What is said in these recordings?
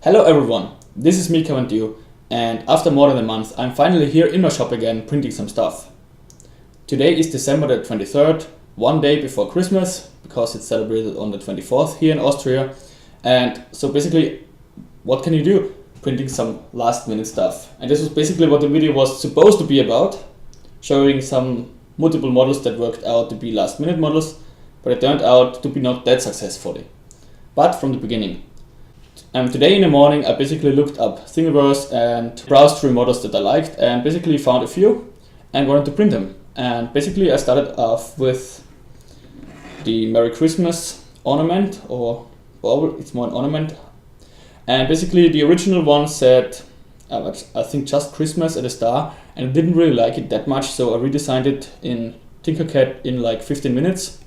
Hello everyone, this is me Kavantiu, and after more than a month I'm finally here in my shop again printing some stuff. Today is December the 23rd, one day before Christmas, because it's celebrated on the 24th here in Austria. And so basically, what can you do? Printing some last minute stuff. And this was basically what the video was supposed to be about, showing some multiple models that worked out to be last minute models, but it turned out to be not that successfully. But from the beginning. Today in the morning I basically looked up Thingiverse and browsed through models that I liked and basically found a few and wanted to print them. And basically I started off with the Merry Christmas ornament, or well, it's more an ornament. And basically the original one said, I think just Christmas at a star, and I didn't really like it that much, so I redesigned it in Tinkercad in like 15 minutes.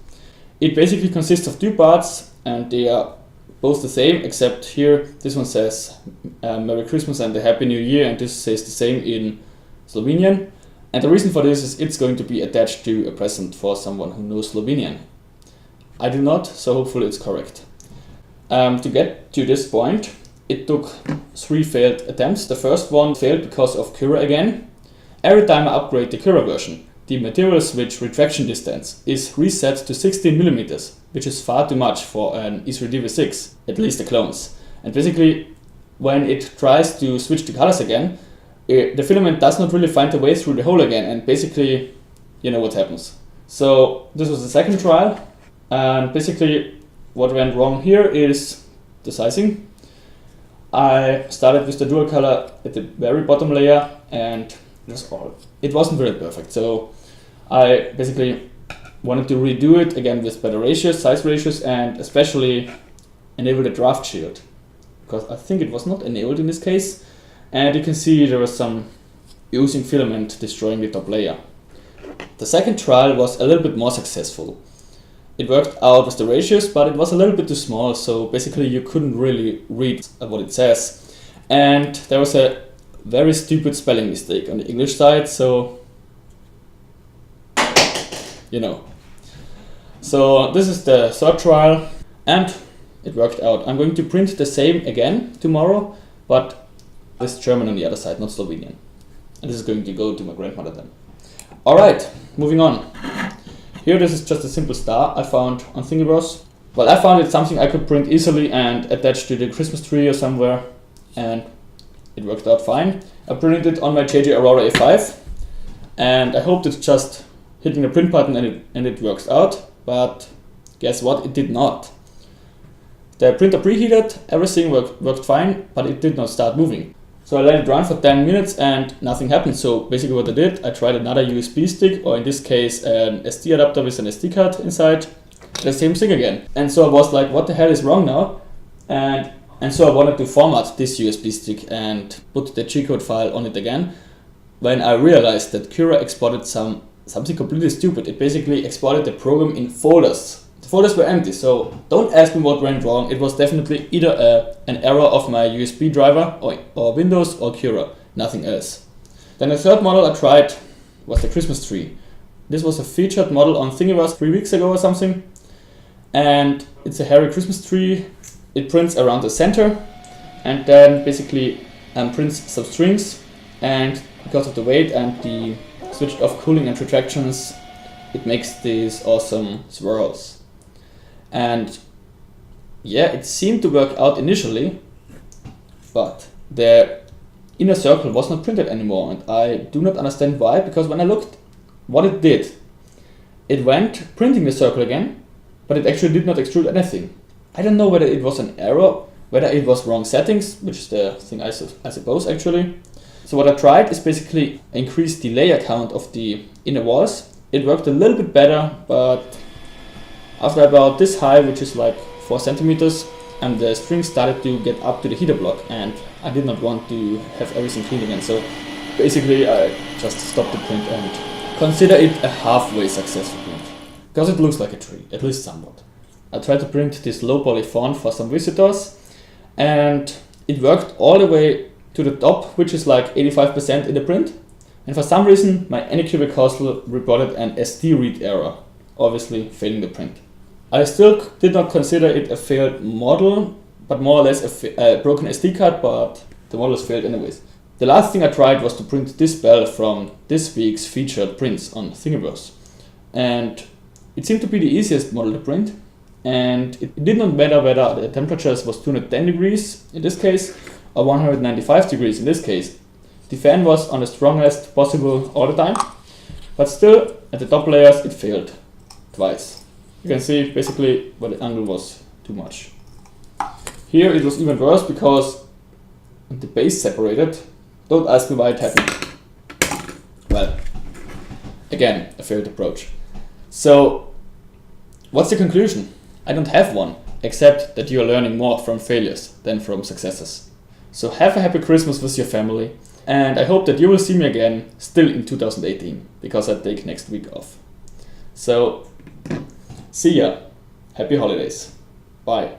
It basically consists of two parts and they are both the same, except here this one says Merry Christmas and a Happy New Year, and this says the same in Slovenian. And the reason for this is it's going to be attached to a present for someone who knows Slovenian. I do not, so hopefully it's correct. To get to this point, it took 3 failed attempts. The first one failed because of Cura again. Every time I upgrade the Cura version, the material switch retraction distance is reset to 16mm, which is far too much for an E3D V6, at least the clones. And basically, when it tries to switch the colors again, the filament does not really find a way through the hole again, and basically, you know what happens. So this was the second trial, and basically what went wrong here is the sizing. I started with the dual color at the very bottom layer, and it wasn't very perfect. So I basically wanted to redo it again with better ratios, size ratios, and especially enable the draft shield, because I think it was not enabled in this case. And you can see there was some oozing filament destroying the top layer. The second trial was a little bit more successful. It worked out with the ratios, but it was a little bit too small, so basically you couldn't really read what it says. And there was a very stupid spelling mistake on the English side, so you know. So this is the third trial, and it worked out. I'm going to print the same again tomorrow, but with German on the other side, not Slovenian. And this is going to go to my grandmother then. Alright, moving on. Here this is just a simple star I found on Thingiverse. Well, I found it something I could print easily and attach to the Christmas tree or somewhere, and it worked out fine. I printed it on my JJ Aurora A5, and I hoped it's just hitting the print button and it works out, but guess what, it did not. The printer preheated, everything worked fine, but it did not start moving. So I let it run for 10 minutes and nothing happened. So basically what I did, I tried another USB stick, or in this case an SD adapter with an SD card inside, the same thing again. And so I was like, what the hell is wrong now? And so I wanted to format this USB stick and put the G-code file on it again, when I realized that Cura exported something completely stupid. It basically exported the program in folders. The folders were empty, so don't ask me what went wrong. It was definitely either an error of my USB driver or Windows or Cura, nothing else. Then the third model I tried was the Christmas tree. This was a featured model on Thingiverse 3 weeks ago or something, and it's a hairy Christmas tree. It prints around the center and then basically prints some strings, and because of the weight and the switched off cooling and retractions, it makes these awesome swirls. And yeah, it seemed to work out initially, but the inner circle was not printed anymore, and I do not understand why, because when I looked what it did, it went printing the circle again, but it actually did not extrude anything. I don't know whether it was an error, whether it was wrong settings, which is the thing I suppose actually. So what I tried is basically increase the layer count of the inner walls. It worked a little bit better, but after about this high, which is like 4 centimeters, and the string started to get up to the heater block, and I did not want to have everything clean again. So basically I just stopped the print and consider it a halfway successful print, because it looks like a tree, at least somewhat. I tried to print this low poly font for some visitors, and it worked all the way to the top, which is like 85% in the print, and for some reason my Anycubic hostel reported an SD read error, obviously failing the print. I still did not consider it a failed model, but more or less a broken SD card, but the models failed anyways. The last thing I tried was to print this bell from this week's featured prints on Thingiverse. And it seemed to be the easiest model to print. And it did not matter whether the temperatures was 210 degrees in this case or 195 degrees in this case. The fan was on the strongest possible all the time, but still at the top layers it failed twice. You can see basically where the angle was too much. Here it was even worse because the base separated. Don't ask me why it happened. Well, again, a failed approach. So, what's the conclusion? I don't have one, except that you are learning more from failures than from successes. So have a happy Christmas with your family, and I hope that you will see me again still in 2018, because I take next week off. So, see ya. Happy holidays. Bye.